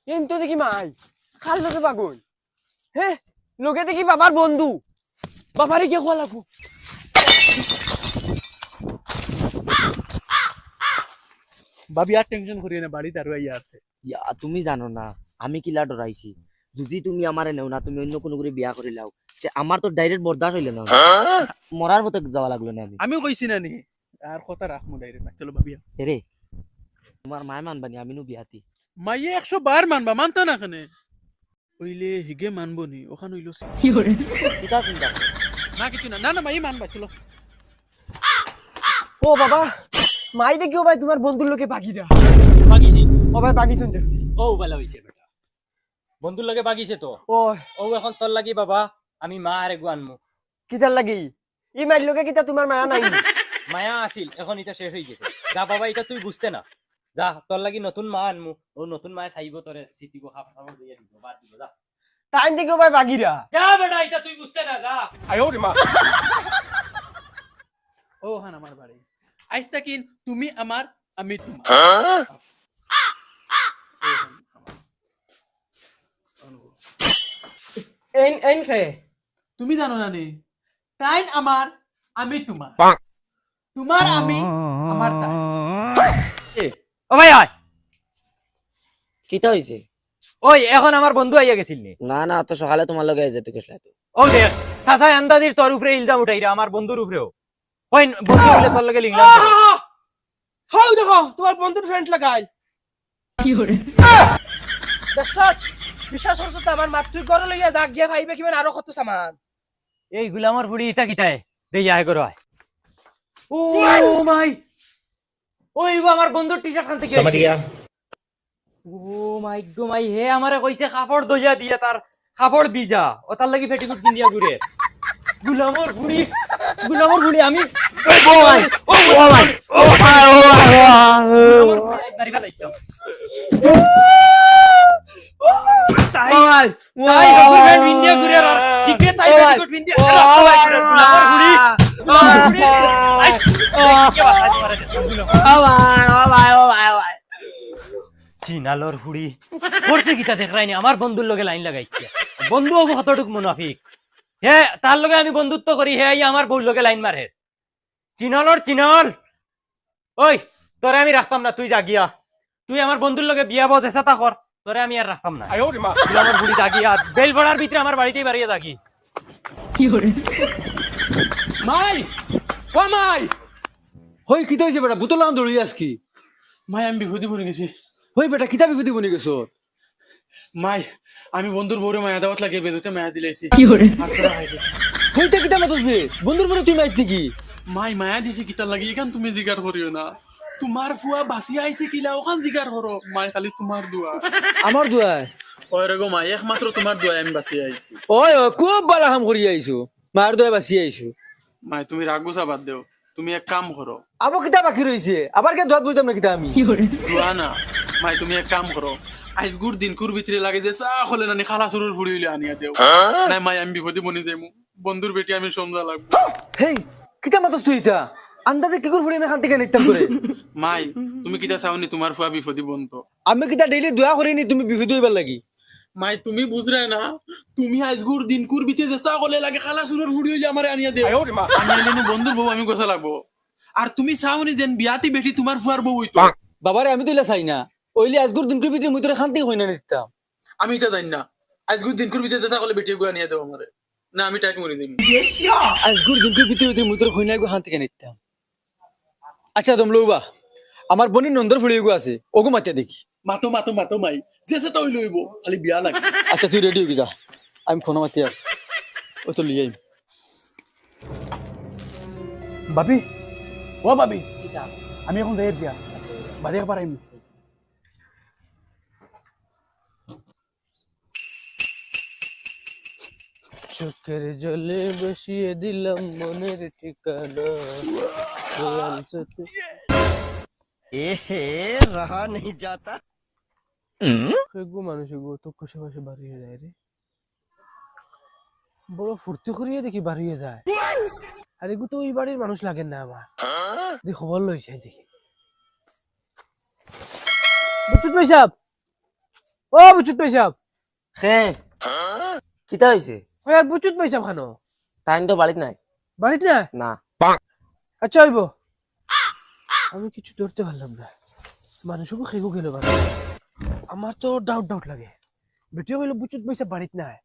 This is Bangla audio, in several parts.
কিন্তু দেখি মাই খাল লোকে পাগল হে লোকে দেখি বাবার বন্ধু বাবারে গিয়ে খোয়া লাগবো। ভাবি আর টেনশন করিয়ে না, বাড়িতে আরো আইয়া আছে। তুমি জানো না আমি কিলা ডরাইছি, যদি তুমি আমারে নেও না, তুমি অন্য কোনো করে বিয়া করে লাও, আমার তো ডাইরেক্ট বরদাস্ত হইলে না, মরার মতো যাওয়া লাগলো না। আমিও কইছি না নি আর কথা রাখমু ডাইরেক্ট না। চলো ভাবি রে তোমার মায় মানবানি আমি নু বিয়াতি মাইয়ে 100 বার মানবা, মানতা না কেনে ওইলে হিগে মানবো নি ওখানে হইলো কিতা চিন্তা করো? না কিছু না, না না মাইয়ে মানবা। চলো ও বাবা মাই দেখিও ভাই তোমার বন্ধুর লোকে বাগিরা বাগিছি ও ভাই বাগি শুন দেখছি। ও বেলা হইছে বেটা, বন্ধুর লগে বাগিছে তো। ও ও এখন তোর লাগি বাবা, আমি মা আরে আনমু। কিতার লাগি ই মাইর লোকে কিতা তোমার মায়া নাই মায়া আসিল এখন এটা শেষ হয়ে গেছে। যা বাবা এটা তুই বুঝতে না, যা তোর লাগি নতুন মা আনমু। ও নতুন মায়ে চাইব তোরে সিটিব খাবার খাবার দিয়ে দিব, বাদ দিব যা। টাইম দেখিও ভাই বাগিরা যা বেটা এটা তুই বুঝতে না, যা। ও হান আমার বাড়ি আইসতা কিন, তুমি আমার আমি তোমার। এন এন খে তুমি জানো না নি তাইন আমার আমি তোমার, তোমার আমি আমার তাই। ও ভাই আয়, কিতা হইছে? ওই এখন আমার বন্ধু আইয়া গেছিল নি? না না তো সকালে তোমার লগে যেতে গেছলা তো। ও দেখ সাসাই আন্দাদির তোর উপরে ইলজাম উঠাইরা আমার বন্ধুর উপরেও। কই বন্ধু বলে তোর লগে লিখলাম তো। হাউ দেখো তোমার বন্ধুর ফ্রেন্ড লাগাইল কি হরে দশত বিশ্বাস করছ তো আমার মাতৃ ঘর লইয়া যাক গিয়া ভাইবে কিমান আরো কত সামান এই গুলামর ফুড়ি ইটা কিতায় দেই আয় করো আয়। ও মাই, ওই গো আমার বন্ধুর টি-শার্ট খান থেকে আইছে। ও মাই গো মাই, হে আমারে কইছে কাপড় দইয়া দিয়া তার কাপড় বিজা ও তার লাগি ফেটিকুট কিনিয়া ঘুরে। গুলামর ফুড়ি আমি ও ভাই ও ভাই ও ভাই ও ভাই একবারই ফেলাইতাম। তাই তাই ফেটিকুট কিনিয়া ঘুরে আর কিকে তাই ফেটিকুট কিনিয়া রাস্তা বাই করে গুলামর ফুড়ি আই কে বাসাই তোমারে চিনালর ফুড়ি করতে কিটা দেখরাইনি আমার বন্ধুর লগে লাইন লাগাইছে। বন্ধু হবো কতটুক মুনাফিক, হে তার লগে আমি বন্ধুত্ব করি, হে আমার বউর লগে লাইন মারে। চিনালর চিনাল ওই তোরে আমি রাখতাম না, তুই যা গিয়া তুই আমার বন্ধুর লগে বিয়া বজ এসাতা কর, তোরে আমি আর রাখতাম না। আমার বুড়ি জাগিয়া বেল বড়ার ভিতরে আমার বাড়িতেই বাড়িয়ে থাকি। মাই ও মাই হই কিতা হইছে বেটা বুতলা দড়ি আজকি মাই আমি বিপদে পড়ে গেছি। হই বেটা কিতা বিপদি বনি গেছো মাই আমি বন্ধুর বউরে মায়া দাওয়াত লাগে বেদুতে মায়া দিলেছি। হইতা কিতা মাতবে বন্ধুর পরে তুই মাইতে কি মাই মায়া দিছে কিতার লাগি এখান তুমি জিগার করিও না। তোমার ফুয়া বাসি আইছে কিলা ওখান জিগার করো। মাই খালি তোমার দোয়া, আমার দুয়ায় ওই রে গো মাই একমাত্র তোমার দোয়া আমি বাসি আইছি। ওই খুব ভালো কাম করি আইছো মার দয়া বাঁচি আইছো মাই তুমি রাগ গুছা বাদ দেও, তুমি এক কাম করো। আবার কিতা বাকি রইছে আবার কে দোয়াত বুঝতাম না কিতা আমি দোয়া না মাই তুমি এক কাম করো, আইস গুড় দিন কুর ভিতরে লাগে যে চা হলে নানি খালা সুরুর ফুড়ি হইলে আনিয়া দেও। নাই মাই আমি বিপদে বনি দেমু, বন্ধুর বেটি আমি সমঝা লাগবো। হেই কিতা মাতস তুই ইতা আন্দাজে কি করে ফুড়ি আমি খান থেকে নিতাম করে মাই তুমি কিতা চাওনি তোমার ফুয়া বিপদে বন্ত? আমি কিতা ডেইলি দোয়া করিনি তুমি বিপদ হইবার লাগি মাই তুমি বুঝরে না, তুমি আইস গুড় দিন কুর ভিতরে যে চা হলে লাগে খালা সুরুর ফুড়ি হইলে আমারে আনিয়া দেও। আনিয়া দিলে বন্ধুর বউ আমি গোছা লাগবো। আর তুমি চাওনি যেন বিয়াতি বেটি তোমার ফুয়ার বউ হইতো। বাবারে আমি তো ইলা চাই না ওইলে আজগুর দিন করে ভিতরে মুই তোরে খান থেকে হই না নিতাম আমি এটা জানি না, আইস গুড় দিন কুর ভিতরে যে চা হলে বেটি গো আনিয়া দেও আমারে, না আমি টাইট মরি দিম। আজগুর দিন করে ভিতরে মুই তোরে হই না খান থেকে নিতাম। আচ্ছা দম লউবা আমার বনি নন্দর ফুড়ি গো আছে ওগো মাতিয়া দেখি মাতো মাতো মাতো মাই যেসে তো লইব খালি বিয়া লাগে। আচ্ছা তুই রেডি হবি যা আমি ফোন মাতি আর ও তো লিয়ে ভাবি ও ভাবি আমি এখন যাই দিয়া বাড়ি পারাইম। চোখের জলে বসিয়ে দিলাম মনের ঠিকানা रहा नहीं जाता। গো মানুষ গো তো খুশি খুশি বাড়িয়ে যায় রে বড় ফুর্তি করিয়ে দেখি বাড়িয়ে যায় আর এগু তো ওই বাড়ির মানুষ লাগেন না আমার খবর লইছে দেখি বুচুত পেশাব ও বুচুত পেশাব খে কিতা হইছে ওই আর বুচুত পেশাব খানো তাইন তো বাড়িত নাই বাড়িত না না আচ্ছা হইব আমি কিছু ধরতে পারলাম না মানুষকে খেগু গেল আমার তো ডাউট লাগে বেটিও কইলো বুচুত পেশাব বাড়িত নাই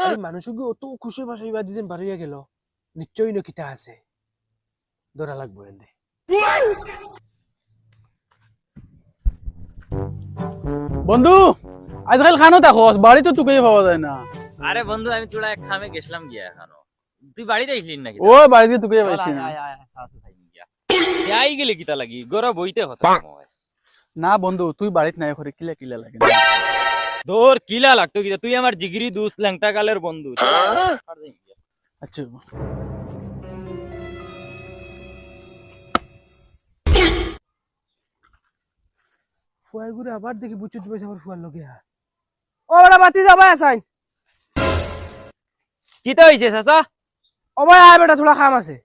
এই মানুষকে অত খুশি বাসাইবা দিছেন বাড়িয়া গেল নিশ্চয়ই ন কিতা আছে ধরা লাগবো এনে বন্ধু আজকাল খানো থাকো বাড়ি তো তোকেই পাওয়া যায় না আরে বন্ধু আমি তোরা এক খামে গেছিলাম গিয়া এখানো তুই বাড়িতে আইছিলি নাকি ও বাড়িতে তোকেই পাইছি না যাই গেলে কিতা লাগি গরা বইতে কথা না বন্ধু তুই বাড়িতে নাই করে কিলা কিলা লাগে তোর কিলা লাগতো কিতা তুই আমার জিগরি দোস্ত ল্যাংটা কালের বন্ধু আচ্ছা ফুয়াই ঘুরে আবার দেখি বুচুত পেশাব ফুয়ার লগে ও বড় বাতি যাবা আসাই কিতা হইছে চাচা ও ভাই আয় বেটা থোড়া কাম আছে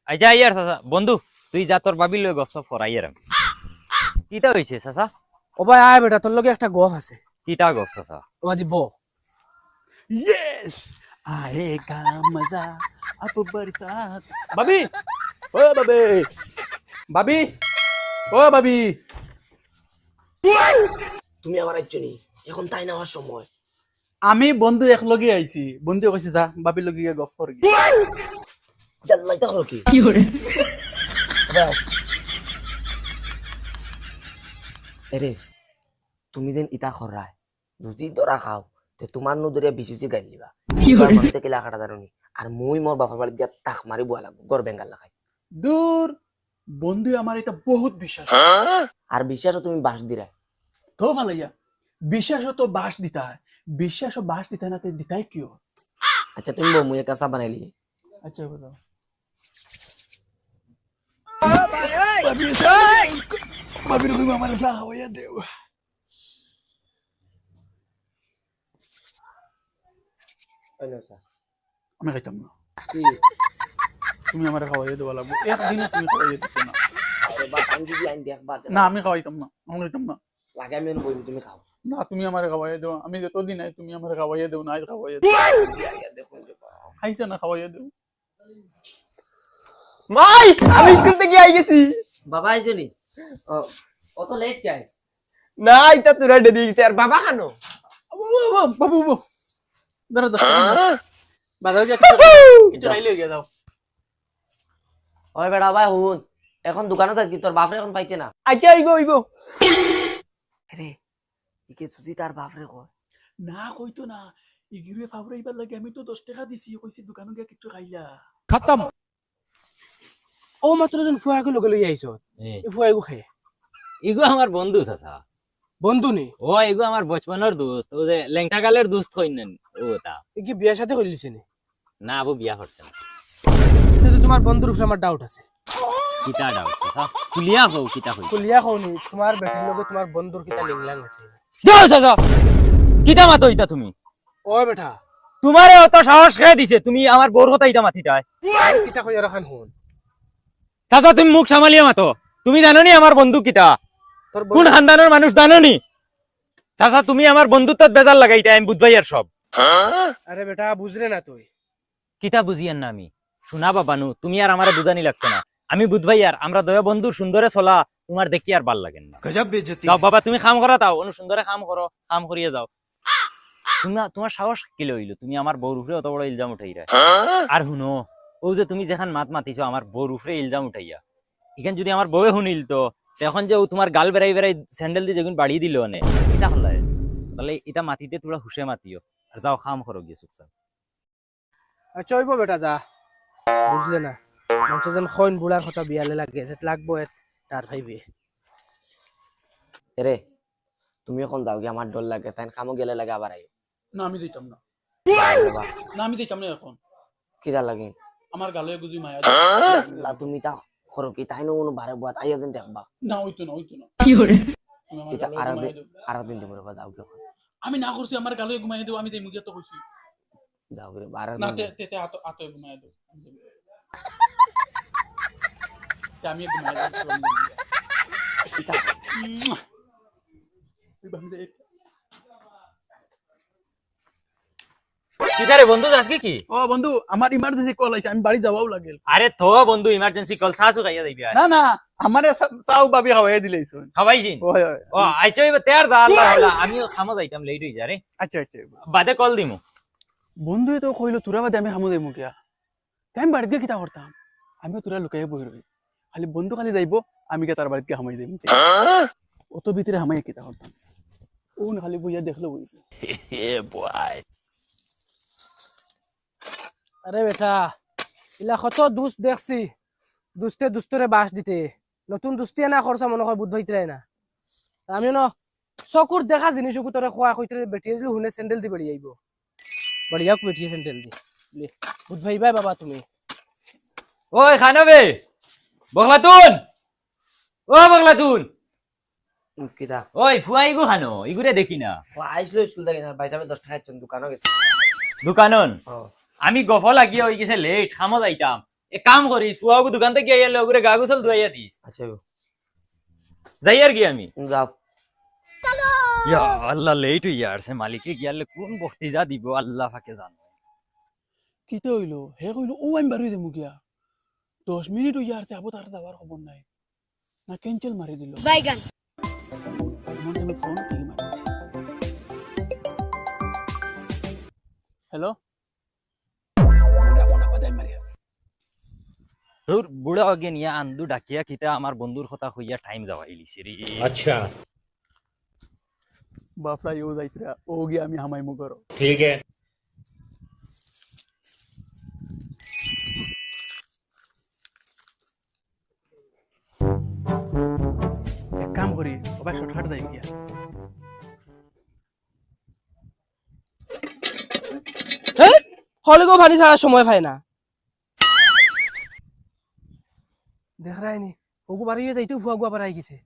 আচ্ছা ইয়ার চাচা বন্ধু তুই যা তোর বাবির লই গপসপ করাই আর কিতা হইছে চাচা ও ভাই আয় বেটা তোর লগে একটা গফ আছে কিতা গপ চাচা ও আজি বো यस आएगा मजा अब बरसात भाभी ओ भाभी भाभी ओ भाभी তুমি আমার আইছনি এখন তাই নেওয়ার সময় আমি বন্ধু এক লগে আইছি বন্ধু কইছে যা ভাবির লগে গিয়া গফ কর গিয়া জাল্লাইতা করো কি এরে তুমি যেন ইটা খরায় যদি দরা খাও তে তোমার নদরিয়া বিশুচি গাইল লিবা মনতে কিলা কাটা জানি আর মুই মোর বাবার বাড়ি দিয়া তাক মারি বুয়া লাগবো গর বেঙ্গাল লাগাই দূর বন্ধু আমার এটা বহুত বিশ্বাস আর বিশ্বাসও তুমি বাস দিরাই তো ভালাইয়া বিশ্বাস তো বাস দিতা হয় বিশ্বাস বাস দিতা না তে দিতাই কিও আচ্ছা তুমি বউ মুই একটা চা বানাইলি আচ্ছা বলো ভাবির কইবা আমার চা খাওয়াইয়া দেও আমি খাইতাম না তুমি আমার খাওয়াইয়া দেওয়া লাগবো একদিনও তুমি খাওয়াইয়া দিছো না না আমি খাওয়াইতাম না আমি খাইতাম না লাগে আমি বই তুমি খাও না তুমি আমার খাওয়াইয়া দেও আমি যতদিন নাই তুমি আমার খাওয়াইয়া দেও না আজ খাওয়াইয়া দেও খাইতে না খাওয়াইয়া দেও মাই আমি স্কুল থেকে আই গেছি বাবা আইছনি অত লেট যাইস না এটা তোরা দেরি গেছে আর বাবা খানো বাবু বাবু দাঁড়া বাজারে যা কিছু খাইলে গিয়ে দাও ওই বেড়া ভাই হুন এখন দোকানে থাকি তোর বাপরে এখন পাইতে না আচ্ছা আইবো আরে ইকে যদি তার বাপরে কয় না কইতো না ইগিরে ফাবরাইবার লাগে আমি তো 10 টাকা দিছি কইছি দোকানে গিয়া কিছু খাইলা ও মাত্র জন ফুয়াকে লগে লই আইছো এই ফুয়াগু খায় ইগো আমার বন্ধু চাচা বন্ধু নি ও এগো আমার বচপনের দোস্ত ও যে ল্যাংটা কালের দোস্ত কইনেন ও তা এ কি বিয়ার সাথে কইলিছে নি না আবু বিয়া করছে না এটা তো তোমার বন্ধুর উপরে আমার ডাউট আছে কিতা ডাউট চাচা কুলিয়া কও কিতা কই কুলিয়া কওনি তোমার বেটির লগে তোমার বন্ধুর কিতা লিংলাং আছে যাও চাচা কিতা মাতো ইতা তুমি ও বেটা তোমারে অত সাহস খেয়ে দিছে তুমি আমার বউর কথা ইতা মাতি দাও কিতা কইয়া রাখান হুন চাচা তুমি মুখ সামালিয়া মাতো তুমি জানো নি আমার বন্ধু কিতা তোর কোন খানদানের মানুষ জানো নি চাচা তুমি আমার বন্ধুত্বত বেজার লাগাইতে আমি বুঝবাই আর সব আরে বেটা বুঝরে না তুই কিতা বুঝিয়েন না আমি শোনা বাবানু তুমি আর আমারে বুঝানি লাগতো না আমি বুঝবাই আর আমরা দয়া বন্ধু সুন্দরে চলা তোমার দেখি আর ভাল লাগেন না যাও বাবা তুমি কাম করা তাও অনু সুন্দরে কাম করো কাম করিয়ে যাও তোমার সাহস কি লইলো তুমি আমার বউর উপরে অত বড় ইলজাম উঠাইরা আর শুনো ও যে তুমি যেখান মাত মাতিছো আমার বউর উপরে ইলজাম উঠাইয়া এখান যদি আমার বউয়ে শুনিল তো এখন যে ও তোমার গাল বেড়াই বেড়াই স্যান্ডেল দিয়ে যেগুন বাড়িয়ে দিল নে এটা হল তাহলে এটা মাটিতে তোরা হুশে মাতিও আর যাও কাম করো গিয়ে চুপচাপ আচ্ছা হইব বেটা যা বুঝলে না মানুষ যেন খৈন বুড়ার কথা বিয়ালে লাগে যে লাগবো তার ভাইবে রে তুমি এখন যাও কি আমার ডর লাগে তাই কামো গেলে লাগে আবার আইও না আমি দিতাম না বাবা না আমি দিতাম না এখন কিরা লাগে আমার গালে গুজি মায়া লা তুমি তা করো কি তাই নো কোনো বারে বুয়াত আইয়া যেন দেখবা না হইতো না হইতো না কি করে তুমি আমার এটা গালে ঘুমাইয়া দাও। আর দিন তুমি বাবা যাও কি আমি না করছি আমার গালে ঘুমাইয়া দেব আমি তাই মুগিয়া তো কইছি যাও রে আর না তে তে আতো আতো ঘুমাইয়া দেব আমি ঘুমাইয়া দেব এটা কিতারে বন্ধু আজকে কি ও বন্ধু আমার ইমার্জেন্সি কল আছে আমি বাড়ি যাওয়াও লাগে আরে থো বন্ধু ইমার্জেন্সি কল সাসু খাইয়া যাইবি আর না না আমারে চাও বাবি খাওয়াই দিলেইছুন খাওয়াইছিন ওই ওই ও আইছো এবার তেয়ার দা আল্লাহ আল্লাহ আমিও খামো যাইতাম লেট হই যা রে আচ্ছা আচ্ছা বাদে কল দিমু বন্ধুয়ে তো কইলো তোরা বাদে আমি হামু দেবো কিয়া তাই আমি বাড়িতে কিতা করতাম আমিও তোরা লুকাইয়া বই রবি খালি বন্ধু খালি যাইবো আমি কে তার বাড়িতে হামাই দেব অত ভিতরে হামাই কিতা করতাম ওন খালি বইয়া দেখলো বই আরে বেটা ইলা কত দুষ্ট দেখছি দুস্তে দুস্তরে বাস দিতে নতুন দুস্তি না খরচা মনে হয় বুধ ভাইতে না আমি ন চকুর দেখা জিনিস তোরে খোয়া কইতে বেটিয়ে দিলে হুনে স্যান্ডেল দি বেড়ি আইব বড়িয়া বেটিয়ে স্যান্ডেল দি বুধ ভাই ভাই বাবা তুমি ওই খানবে বগলাতুন ও বগলাতুন কিতা ওই ফুয়া ইগু খানো ইগুরে দেখি না ও আইসলো স্কুল থেকে ভাই সাহেব 10 টাকা চুন দোকানও গেছে দোকানন ও আমি গফল লাগিয়া হই গেছে লেট খামো যাইতাম এক কাম করি ফুয়াগু দোকান থেকে আইয়া লগরে গা গোসল ধুইয়া দিস আচ্ছা যাই আর কি আমি যাও ইয়া আল্লাহ লেট হই যাচ্ছে মালিকে গিয়ালে কোন বক্তি যা দিব আল্লাহ ফাকে জান কিতা হইলো হে কইলো ও আমি বাড়ি দেবো কিয়া 10 মিনিট হইয়া আসছে আবো তার যাবার খবর নাই না ক্যান্সেল মারি দিল বাইগান মনে আমি ফোন থেকে মারিছি হ্যালো ফোন আপাদাই মারিয়া তোর বুড়া আগে নিয়া আন্দু ডাকিয়া কিতা আমার বন্ধুর কথা হইয়া টাইম যাওয়াই লিছি রে अच्छा বাপলা ইও যাইতরা ও গিয়ে আমি হামাই মু করো ठीक है এক কাম করি ওবা শর্টকাট যাই গিয়া হলে গো পানি ছাড়া সময় পায় না দেখ রায়নি ওগু বাড়ি যাইতে ফুয়া গুয়া পারাই গেছে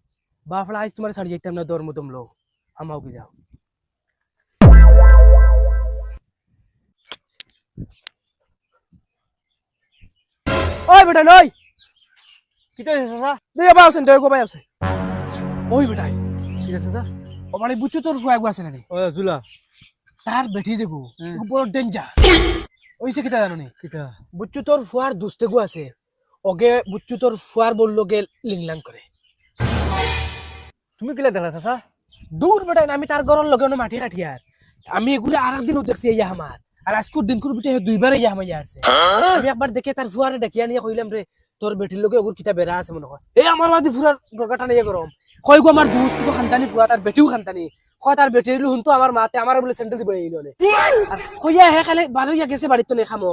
বাফলা আজ তোমার ছাড়ি যাইতাম না দরম দম লোক আমাও কি যাও ওই বেটা নই কিতা হইছে চাচা দেখ বা আছেন দেখ গোবাই আছে ওই বেটাই কি আছে চাচা ও মানে বুচ্চু তোর ফুয়া গুয়া আছে না রে ও জুলা তার বেটি দেবো বড় ডেঞ্জার ওইসে কিতা জানো নি কিতা বুচ্চু তোর ফুয়ার দুস্তে গু আছে ওগে বুচ্চু তোর ফুয়ার বললো গে লিংলাং করে তুমি কিলা দেখলা চাচা দূর বেটাই আমি তার ঘরের লগে মাটি কাটিয়ার আমি এগুলো আর একদিনও দেখছি ইয়া আমার আর আজকুর দিনকুর বিটে দুইবার ইয়া আমার আসছে আমি একবার দেখে তার ফুয়ারে ডাকিয়া নিয়ে কইলাম রে তোর বেটির লগে ওগুর কিতা বেড়া আছে মনে হয় এই আমার মাদি ফুরার ডগাটা নিয়ে গরম কই গো আমার দুস্ত তো খানদানি ফুয়া তার বেটিও খানদানি কয় তার বেটি হইলো হুনতো আমার মাতে আমার বলে স্যান্ডেল দিবে এইলো নে আর কইয়া হে খালে ভালো হইয়া গেছে বাড়িতে তো নে খামো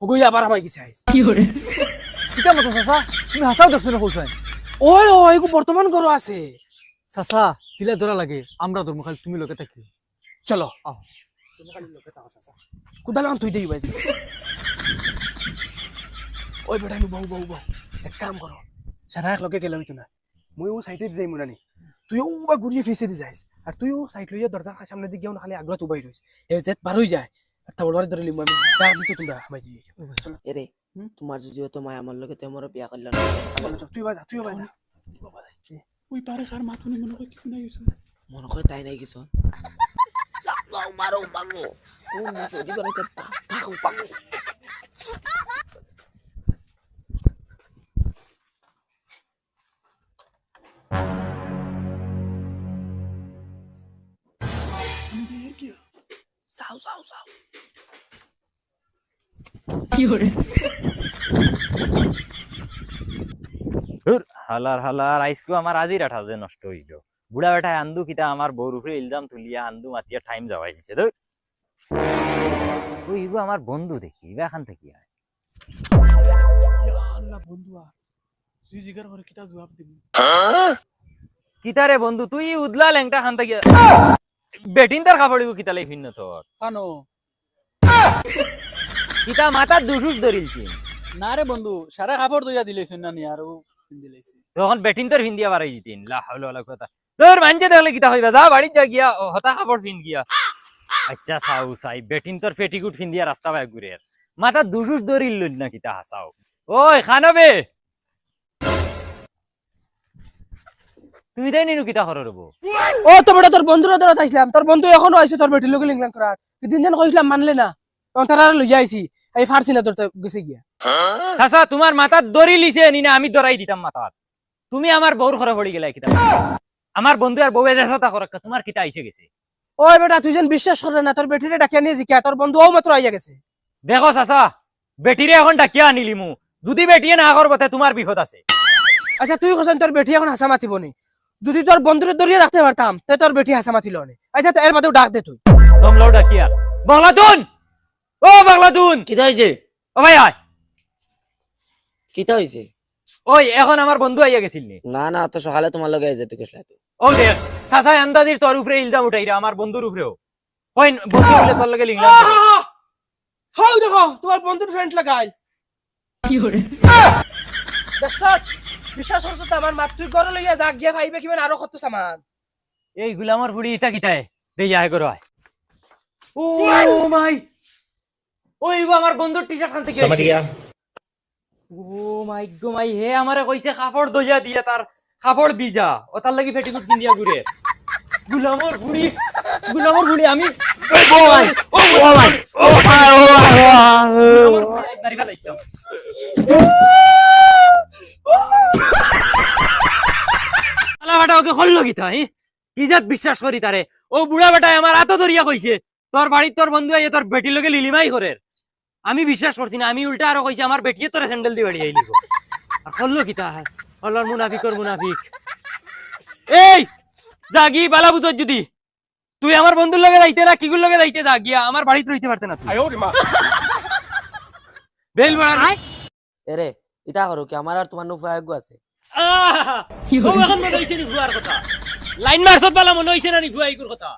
ওগুই আবার আমায় গেছে আইস কিতা মতো চাচা তুমি হাসাও দেখছ না কইছাই ওই ওই গো বর্তমান গরো আছে চাচা কিলা ধরা লাগে আমরা ধর্ম খালি তুমি লগে থাকি চলো আও তুমি খালি লোকে তাও চাচা কুদাল আন তুই দেই ভাই ওই বেটা আমি বউ বউ বউ এক কাম করো সারা এক লগে গেলে হইতো না মই ও সাইডে যাই মুনানি তুইও বা ঘুরিয়ে ফেসে দি যাইস আর তুইও সাইড লইয়া দরজার সামনে দিকে গিয়ে খালি আগলা তুবাই রইস এ জেত বার হই যায় আর তা বড় ধরে লিমু আমি তা দিতে তোমরা আমাই জি এরে তোমার যদি তো মায় আমার লগে তে মোর বিয়া করলা তুই বাজা তুই বাজা ওই পারে কার মাথুনি মনে হয় কিছু নাই গেছে মনে কয় তাই নাই কিছু যাও মারো বাঙ্গো ও মুসো দিবা না পাগো পাগো যাও যাও যাও হালার হালার আইসকু আমার আজি রাঠা যে নষ্ট হইল বুড়া বেটায় আন্দু কিতা আমার বউর উপরে ইলজাম তুলিয়া আন্দু মাতিয়া টাইম যাওয়াই দিছে ধর ওই ইগু আমার বন্ধু দেখি ইবা খান থেকে আয় ইয়া আল্লাহ বন্ধুয়া তুই জিগার করে কিতা জবাব দিবি কিতা রে বন্ধু তুই উদলা ল্যাংটা খান থেকে বেটিন তার খাপড়িব কিতা লাই ভিন্ন তোর কানো কিতা মাথার দুসুস ধরিলছি না রে বন্ধু সারা কাপড় দইয়া দিলেছ না নি আর দিলেছি তখন বেটিন তোর ভিন্দিয়া বাড়াই দিতেন লা হাওলা ওয়ালা কথা তোর মানছে দেখলে কিতা হইবা যা বাড়ি যা গিয়া হতা কাপড় ফিন গিয়া আচ্ছা সাউ সাই বেটিন তোর পেটিকুট ফিন্দিয়া রাস্তা বাই ঘুরে মাথা দুসুস ধরিল না কিতা হাসাও ওই খানবে তুমি তাই নিনু কিতা করো রব ও তো বেটা তোর বন্ধুরা ধরা চাইছিলাম, তোর বন্ধু এখনো আইছে তোর বেটির লগে লিংলাং করা, দিন দিন কইছিলাম মানলে না, এবং তারা লইয়া আইছি, এই ফারছি না তোর গেছে গিয়া। চাচা তোমার মাথাত দড়ি লিছে নি না আমি দড়াই দিতাম মাথাত, তুমি আমার বউর ঘরে পড়ি গেলাই কিতা, আমার বন্ধু আর বউয়ে যেসা করক তোমার কিতা আইছে গেছে। ওই বেটা তুই যেন বিশ্বাস করে না, তোর বেটিরে ডাকিয়া নিয়ে জিকা, তোর বন্ধু ও মাত্র আইয়া গেছে। দেখো চাচা বেটিরে এখন ডাকিয়া আনিলিমু, যদি বেটিয়ে না করবতে তোমার বিপদ আছে। আচ্ছা তুই কোসেন তোর বেটি এখন হাসা মাতিব নি, যদি তোর বন্ধুরে দরিয়ে রাখতে পারতাম তে তোর বেটি হাসা মাতিল নি। আচ্ছা এর বাদেও ডাক দে তুই। দমলাও ডাকিয়া বাংলাদুন, ও বাংলাদুন, কিতা হয়েছে? ও ভাই আয়। কিতা হয়েছে? ওই এখন আমার বন্ধু আইয়া গেছিল নি। না না, তো সকালে তোমার লগে যেতে গেছিল তো। ও দেখ চাচা আন্দাজির তোর উপরে ইলজাম উঠাইরা আমার বন্ধুর উপরেও, কই বন্ধু বলে তোর লগে লিংলাম করে। হাউ দেখো তোমার বন্ধুর ফ্রেন্ড লাগাইল কি হরে দর্শক বিশ্বাস করছ তো আমার মাতৃ ঘর লইয়া যাক গিয়া ভাইবে কিমান আরো কত সামান। এই গুলামর ফুড়ি ইটা কিতায় দেই আয় করো আয়। ও মাই, ওই গো আমার বন্ধুর টি-শার্ট খান থেকে আইছে। ও মাই গো মাই, হে আমারে কইছে কাপড় দইয়া দিয়া তার কাপড় বিজা, ও তার লাগি ফেটিকুট পিন্দিয়া ঘুরে। গুলামর ফুড়ি, গুলামর ফুড়ি আমি ও ভাই ও ভাই ও ভাই ও ভাই একবারই ফেলাইতাম। আলা বেটা ওকে হল্লো গিতা ইজাত বিশ্বাস করি তারে, ও বুড়া বেটায় আমার এত দরিয়া কইছে তোর বাড়ির তোর বন্ধু আইয়ে তোর বেটির লগে লিলিমাই করে, আমি বিশ্বাস করছি না, আমি উল্টা আরো কইছি আমার বেটিয়ে তোরে স্যান্ডেল দিয়ে বাড়ি আইলিব। আর হল্লো গিতা হল্লার মুনাফিকর মুনাফিক। এই জাগি বালা বুঝত যদি তুই আমার বন্ধুর লগে যাইতে না কিগুর লগে যাইতে যা গিয়া আমার বাড়িতে রইতে পারতে না তুই। বেল মার এরে ইতা করো কি, আমার আর তোমার নো ফায়াগু আছে। ও এখন মনে হইছে নি ভুয়ার কথা, লাইন মারছত বালা মনে হইছে না নি ভুয়াইগুর কথা।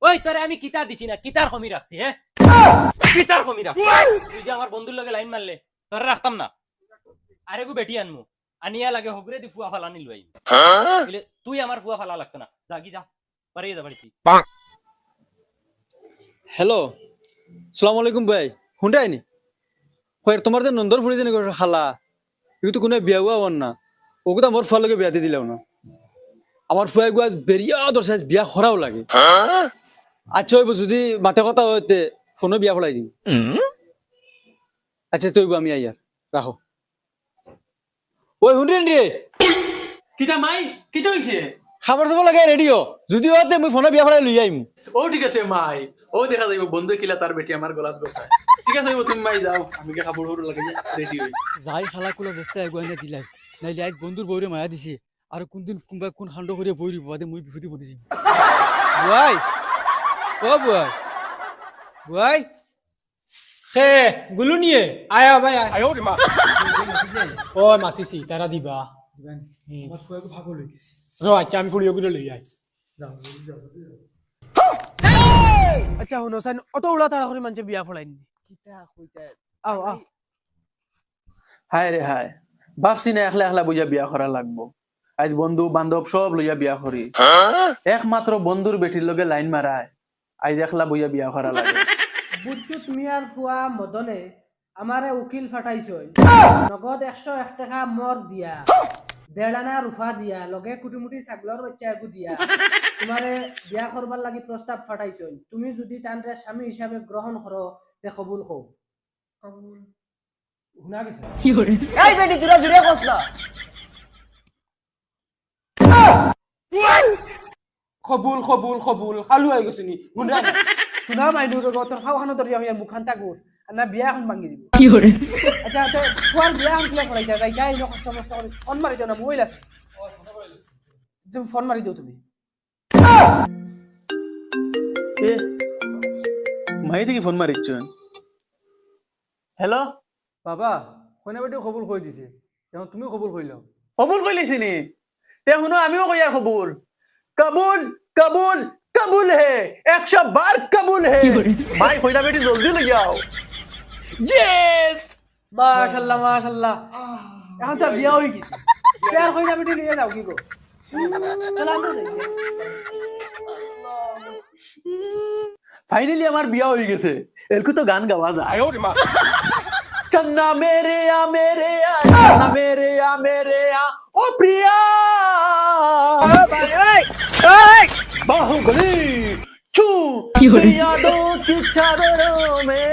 ওই তোরে আমি কিতা দিছি না, কিতার কমি রাখছি হ্যাঁ, কিতার কমি রাখছি। তুই যে আমার বন্ধুর লগে লাইন মারলে তোরে রাখতাম না, আরে গো বেটি আনমু, আনিয়া লাগে হগরে দি ফুয়া ফালানি লই বলে তুই আমার ফুয়া ফালা লাগতো না, জাগি যা পারিয়ে যা বাড়িতে। হ্যালো সালাম আলাইকুম ভাই, শুনতে আইনি কই তোমার যে নন্দর ফুড়ি যেন খালা এগুলো তো কোনো বিয়া হুয়া হন না, ওগুলো আমার ফুয়ার লগে বিয়া দিয়ে দিলাম না। আমার ফুয়া গুয়া বেরিয়া দরছে বিয়া করাও লাগে। আচ্ছা হইব যদি মাতে কথা হইতে ফোনে বিয়া ফলাই দিম। আচ্ছা তৈব আমি আইয়ার রাখো। ওই শুনলেন রে কিতা মাই কিতা হইছে? খাবার চাব লাগে রেডিও, যদি হতে মই ফোনে বিয়া ফলাই লই আইম। ও ঠিক আছে মাই, ও দেখা যাইব বন্ধু কিলা তার বেটি আমার গলাত বসায়। ঠিক আছে তুমি মাই যাও, আমি কে কাপড় হরু লাগে রেডি হই যাই খালা কোলা চেষ্টা এগুৱাই না দিলাই নাইলে আজ বন্ধুর বউরে মায়া দিছে আর কোনদিন কোনবা কোন খান্ড করিয়া বই দিব বাদে মই বিপদে পড়ি যাম। বুয়াই ও বুয়াই বুয়াই খে গুলু নিয়ে আয়া ভাই আয় ও মাতিছি তারা দিবা আমার ফুয়াকে ভাগো লই গেছি। র আচ্ছা আমি ফুড়িও গুলো লই আই। আচ্ছা শুনো চাই অত উড়া তাড়া করে মানুষে বিয়া ফলাইনি। আও আও হায় রে হায়, ভাবছি না একলা একলা বুঝা বিয়া করা লাগবো। আজ বন্ধু বান্ধব সব লইয়া বিয়া করি, একমাত্র বন্ধুর বেটির লগে লাইন মারায় আজ একলা বুঝা বিয়া করা লাগে। বুদ্ধুত মিয়ার ফুয়া মদনে আমারে উকিল ফাটাইছই, নগদ 101 টাকা মর দিয়া, 1.5 আনা রুফা দিয়া, লগে কুটিমুটি ছাগলর বাচ্চা একু দিয়া তোমারে বিয়া করবার লাগি প্রস্তাব ফাটাইছই। তুমি যদি তানরে স্বামী হিসাবে গ্রহণ করো তে কবুল হও। কবুল শুনা গেছে? এই বেটি তোরা জুড়ে কস না। কবুল কবুল কবুল খালু হয়ে গেছে নি গুন্ডা শুনা মাইনুর তোর খাওয়ানো দরিয়া হইয়ার মুখান তাগুর না বিয়া এখন ভাঙি দিব। আচ্ছা তো ফুয়ার বিয়া এখন কিলা করাইতা যাই যাই ন কষ্ট কষ্ট করে ফোন মারি দিও না, মোবাইল আছে তুমি ফোন মারি দিও তুমি। এ মাই থেকে ফোন মারিচ্ছেন। হ্যালো বাবা কইনা বেটি কবুল কই দিছে, এখন তুমি কবুল কইলাও। কবুল কইলিছি নি? তে শুনো আমিও কই আর কবুল কবুল কবুল কবুল হে 100 বার কবুল হে। মাই কইনা বেটি জলদি লই যাও। ইয়েস মাশাআল্লাহ মাশাআল্লাহ, এখন তো বিয়া হই গেছে, বিয়ার কইনা বেটি নিয়ে যাও কি গো? চল আমরা যাই। ফাইনালি আমার বিয়া হয়ে গেছে, এরকম তো গান গাওয়া যায়। চন্না মেরে আ চন্না মেরে আ ও প্রিয়া बाहुबली छू यादों की चादरों में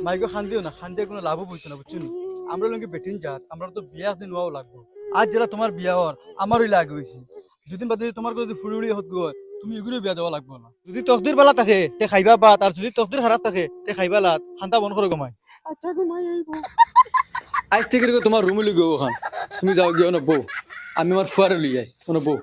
মাইগো খান্দিও না, খান্দিয়ে কোনো লাভও বইতো না, বুঝছো নি? আমরা লোকে বেটিন যাত, আমরা তো বিয়া দিন নোয়াও লাগবো। আজ যেটা তোমার বিয়া হওয়ার আমারই লাগে হয়েছে, দুদিন বাদে তোমার যদি ফুড়ি উড়ি হত গয়, তুমি এগুলো বিয়া দেওয়া লাগবো না। যদি তকদির বালা থাকে তে খাইবা বাত, আর যদি তকদির খারাপ থাকে তে খাইবা লাত। খান্তা বন করে ঘুমাই। अच्छा घुमाई আজ থেকে তোমার রুমে লিখবো খান, তুমি যাও গিয়ে বউ, আমি আমার ফুয়ারে লিয়ে যাই বউ।